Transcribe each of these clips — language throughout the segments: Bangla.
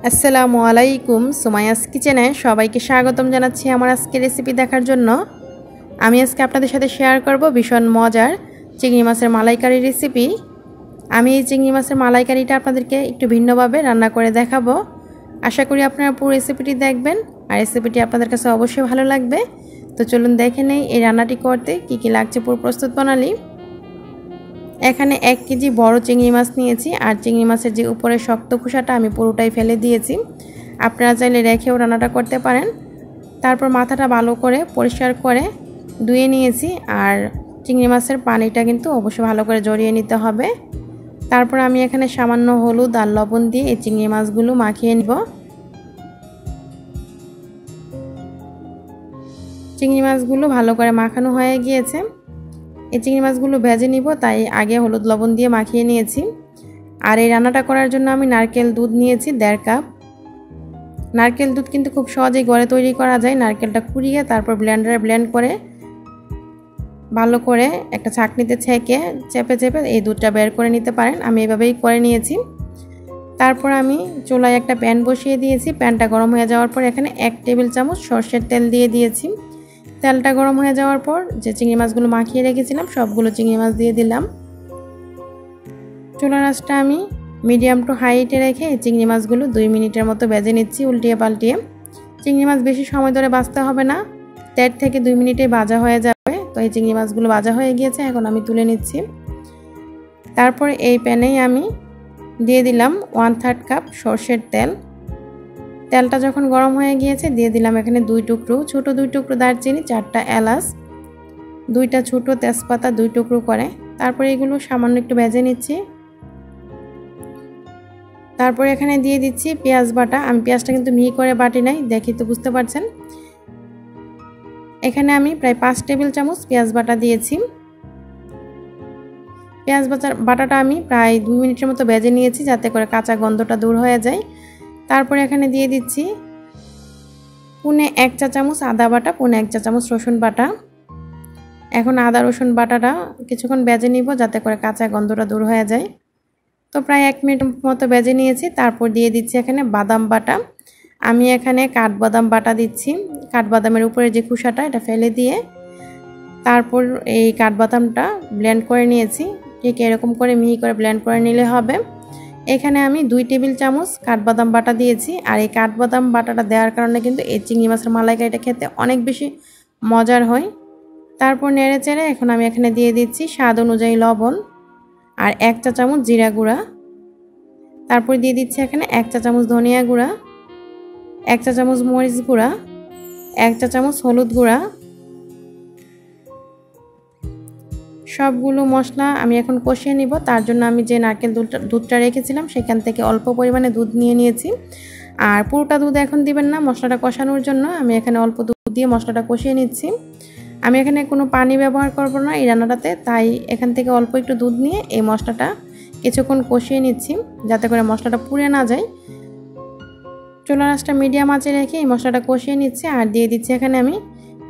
আসসালামু আলাইকুম সুমাইয়াস কিচেনে সবাইকে স্বাগতম জানাচ্ছি আমার আজকের রেসিপি দেখার জন্য। আমি আজকে আপনাদের সাথে শেয়ার করব ভীষণ মজার চিংড়ি মাছের মালাইকারি রেসিপি। আমি এই চিংড়ি মাছের মালাইকারিটা আপনাদেরকে একটু ভিন্নভাবে রান্না করে দেখাবো। আশা করি আপনারা পুরো রেসিপিটি দেখবেন আর রেসিপিটি আপনাদের কাছে অবশ্যই ভালো লাগবে। তো চলুন দেখে নেই এই রান্নাটি করতে কি কি লাগছে পুরো প্রস্তুত প্রণালী। এখানে 1 কেজি বড় চিংড়ি মাছ নিয়েছি আর চিংড়ি মাছের যে উপরে শক্ত খোসাটা আমি পুরোটাই ফেলে দিয়েছি। আপনারা চাইলে রেখেও রান্নাটা করতে পারেন। তারপর মাথাটা ভালো করে পরিষ্কার করে ধুয়ে নিয়েছি আর চিংড়ি মাছের পানিটা কিন্তু অবশ্যই ভালো করে ঝরিয়ে নিতে হবে। তারপর আমি এখানে সামান্য হলুদ আর লবণ দিয়ে এই চিংড়ি মাছগুলো মাখিয়ে নিব। চিংড়ি মাছগুলো ভালো করে মাখানো হয়ে গিয়েছে। এই চিংড়ি মাছগুলো ভেজে নিব, তাই আগে হলুদ লবণ দিয়ে মাখিয়ে নিয়েছি। আর এই রান্নাটা করার জন্য আমি নারকেল দুধ নিয়েছি 1.5 কাপ। নারকেল দুধ কিন্তু খুব সহজেই ঘরে তৈরি করা যায়। নারকেলটা কুড়িয়ে তারপর ব্লেন্ডারে ব্লেন্ড করে ভালো করে একটা ছাঁকনিতে ছেঁকে চেপে চেপে এই দুধটা বের করে নিতে পারেন। আমি এভাবেই করে নিয়েছি। তারপর আমি চুলায় একটা প্যান বসিয়ে দিয়েছি। প্যানটা গরম হয়ে যাওয়ার পর এখানে 1 টেবিল চামচ সরষের তেল দিয়ে দিয়েছি। তেলটা গরম হয়ে যাওয়ার পর যে চিংড়ি মাছগুলো মাখিয়ে রেখেছিলাম সবগুলো চিংড়ি মাছ দিয়ে দিলাম। চুলার আঁচটা আমি মিডিয়াম টু হাইটে রেখে চিংড়ি মাছগুলো 2 মিনিটের মতো ভেজে নিচ্ছি উল্টিয়ে পাল্টিয়ে। চিংড়ি মাছ বেশি সময় ধরে ভাজতে হবে না, 1.5 থেকে 2 মিনিটে ভাজা হয়ে যাবে। তো এই চিংড়ি মাছগুলো ভাজা হয়ে গিয়েছে, এখন আমি তুলে নিচ্ছি। তারপর এই প্যানেই আমি দিয়ে দিলাম 1/3 কাপ সরষের তেল। তেলটা যখন গরম হয়ে গিয়েছে দিয়ে দিলাম এখানে 2 টুকরো ছোট 2 টুকরো দারচিনি, 4টা এলাচ, 2টা ছোট তেজপাতা 2 টুকরো করে। তারপর এগুলো সামান্য একটু ভেজে নিচ্ছি। তারপর এখানে দিয়ে দিচ্ছি পেঁয়াজ বাটা। আমি পেঁয়াজটা কিন্তু মিহি করে বাটি নাই, দেখি তো বুঝতে পারছেন। এখানে আমি প্রায় 5 টেবিল চামচ পেঁয়াজ বাটা দিয়েছি। পেঁয়াজ বাটাটা আমি প্রায় 2 মিনিটের মতো ভেজে নিয়েছি যাতে করে কাঁচা গন্ধটা দূর হয়ে যায়। তারপরে এখানে দিয়ে দিচ্ছি 1 চা চামচ আদা বাটা, 1 চা চামচ রসুন বাটা। এখন আদা রসুন বাটাটা কিছুক্ষণ ভেজে নিব যাতে করে কাঁচা গন্ধটা দূর হয়ে যায়। তো প্রায় 1 মিনিট মতো ভেজে নিয়েছি। তারপর দিয়ে দিচ্ছি এখানে বাদাম বাটা। আমি এখানে কাঠবাদাম বাটা দিচ্ছি। কাঠবাদামের উপরে যে খোসাটা এটা ফেলে দিয়ে তারপর এই কাঠবাদামটা ব্লেন্ড করে নিয়েছি। ঠিক এরকম করে মিহি করে ব্লেন্ড করে নিলে হবে। এখানে আমি 2 টেবিল চামচ কাঠবাদাম বাটা দিয়েছি। আর এই কাঠবাদাম বাটাটা দেওয়ার কারণে কিন্তু এই চিংড়ি মাছের মালাইকারিটা খেতে অনেক বেশি মজার হয়। তারপর নেড়ে চেড়ে এখন আমি এখানে দিয়ে দিচ্ছি স্বাদ অনুযায়ী লবণ আর 1 চা চামচ জিরা গুঁড়া। তারপর দিয়ে দিচ্ছি এখানে 1 চা চামচ ধনিয়া গুঁড়া, 1 চা চামচ মরিচ গুঁড়া, 1 চা চামচ হলুদ গুঁড়া। সবগুলো মশলা আমি এখন কষিয়ে নিব। তার জন্য আমি যে নারকেল দুধটা রেখেছিলাম সেখান থেকে অল্প পরিমাণে দুধ নিয়ে নিয়েছি। আর পুরোটা দুধ এখন দিবেন না, মশলাটা কষানোর জন্য আমি এখানে অল্প দুধ দিয়ে মশলাটা কষিয়ে নিচ্ছি। আমি এখানে কোনো পানি ব্যবহার করব না এই রান্নাটাতে, তাই এখান থেকে অল্প একটু দুধ নিয়ে এই মশলাটা কিছুক্ষণ কষিয়ে নিচ্ছি যাতে করে মশলাটা পুড়ে না যায়। চুলার আঁচটা মিডিয়াম আঁচে রেখে এই মশলাটা কষিয়ে নিচ্ছি। আর দিয়ে দিচ্ছি এখানে আমি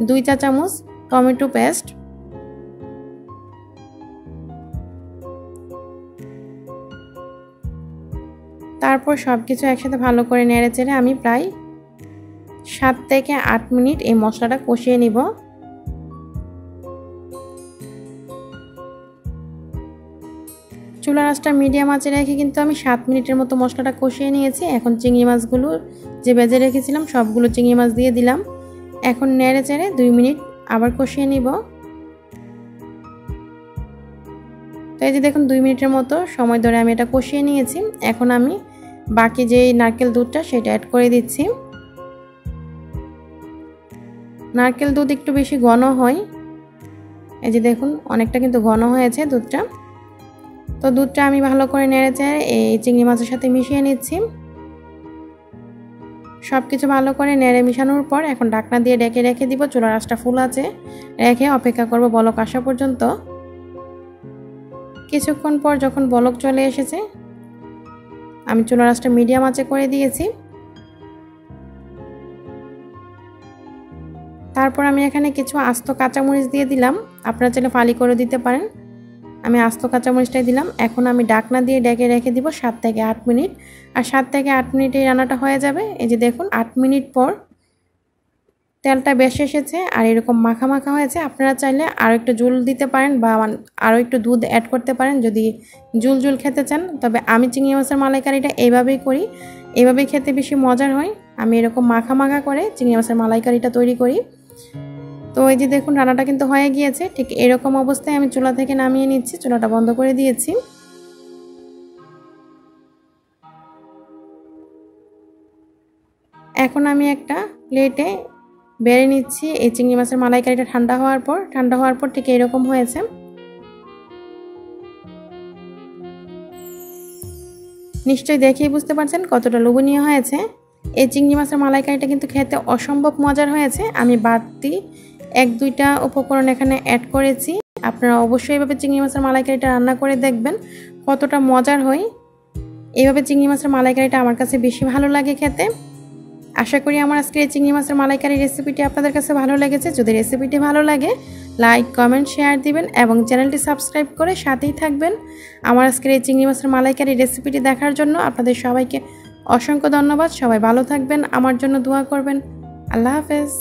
2 চা চামচ টমেটো পেস্ট। তারপর সব কিছু একসাথে ভালো করে নেড়ে চেড়ে আমি প্রায় 7 থেকে 8 মিনিট এই মশলাটা কষিয়ে নিব। চুলার আঁচটা মিডিয়াম আঁচে রেখে কিন্তু আমি 7 মিনিটের মতো মশলাটা কষিয়ে নিয়েছি। এখন চিংড়ি মাছগুলো যে ভেজে রেখেছিলাম সবগুলো চিংড়ি মাছ দিয়ে দিলাম। এখন নেড়ে চেড়ে 2 মিনিট আবার কষিয়ে নিব। তো এই যে দেখুন 2 মিনিটের মতো সময় ধরে আমি এটা কষিয়ে নিয়েছি। এখন আমি বাকি যে নারকেল দুধটা সেটা অ্যাড করে দিচ্ছি। নারকেল দুধ একটু বেশি ঘন হয়, এই যে দেখুন অনেকটা কিন্তু ঘন হয়েছে দুধটা। তো দুধটা আমি ভালো করে নেড়ে চেড়ে এই চিংড়ি মাছের সাথে মিশিয়ে নিচ্ছি। সব কিছু ভালো করে নেড়ে মিশানোর পর এখন ঢাকনা দিয়ে ঢেকে রেখে দিব। চুলার আঁচটা ফুল আছে রেখে অপেক্ষা করব বলক আসা পর্যন্ত। কিছুক্ষণ পর যখন বলক চলে এসেছে আমি চুলার আঁচটা মিডিয়াম আঁচে করে দিয়েছি। তারপর আমি এখানে কিছু আস্ত কাঁচামরিচ দিয়ে দিলাম, আপনারা চাইলে ফালি করে দিতে পারেন। আমি আস্ত কাঁচামরিচটাই দিলাম। এখন আমি ঢাকনা দিয়ে ঢেকে রেখে দিব 7 থেকে 8 মিনিট। আর 7 থেকে 8 মিনিটে এই রান্নাটা হয়ে যাবে। এই যে দেখুন 8 মিনিট পর তেলটা বেশ এসেছে আর এরকম মাখা মাখা হয়েছে। আপনারা চাইলে আরও একটু ঝোল দিতে পারেন বা আরও একটু দুধ অ্যাড করতে পারেন যদি ঝোল ঝোল খেতে চান। তবে আমি চিংড়ি মাছের মালাইকারিটা এইভাবেই করি, এইভাবেই খেতে বেশি মজার হয়। আমি এরকম মাখা মাখা করে চিংড়ি মাছের মালাইকারিটা তৈরি করি। তো এই যে দেখুন রান্নাটা কিন্তু হয়ে গিয়েছে। ঠিক এরকম অবস্থায় আমি চুলা থেকে নামিয়ে নিচ্ছি, চুলাটা বন্ধ করে দিয়েছি। এখন আমি একটা প্লেটে বেড়ে নিচ্ছি এই চিংড়ি মাছের মালাইকারিটা ঠান্ডা হওয়ার পর ঠিক এরকম হয়েছে। নিশ্চয়ই দেখেই বুঝতে পারছেন কতটা লোভনীয় হয়েছে। এই চিংড়ি মাছের মালাইকারিটা কিন্তু খেতে অসম্ভব মজার হয়েছে। আমি বাড়তি 1-2টা উপকরণ এখানে অ্যাড করেছি। আপনারা অবশ্যই এভাবে চিংড়ি মাছের মালাইকারিটা রান্না করে দেখবেন কতটা মজার হয়। এইভাবে চিংড়ি মাছের মালাইকারিটা আমার কাছে বেশি ভালো লাগে খেতে। আশা করি আমার আজকের এই চিংড়ি মাছের মালাইকারি রেসিপিটি আপনাদের কাছে ভালো লেগেছে। যদি রেসিপিটি ভালো লাগে লাইক, কমেন্ট, শেয়ার দিবেন এবং চ্যানেলটি সাবস্ক্রাইব করে সাথেই থাকবেন। আমার আজকের এই চিংড়ি মাছের মালাইকারি রেসিপিটি দেখার জন্য আপনাদের সবাইকে অসংখ্য ধন্যবাদ। সবাই ভালো থাকবেন, আমার জন্য দোয়া করবেন। আল্লাহ হাফেজ।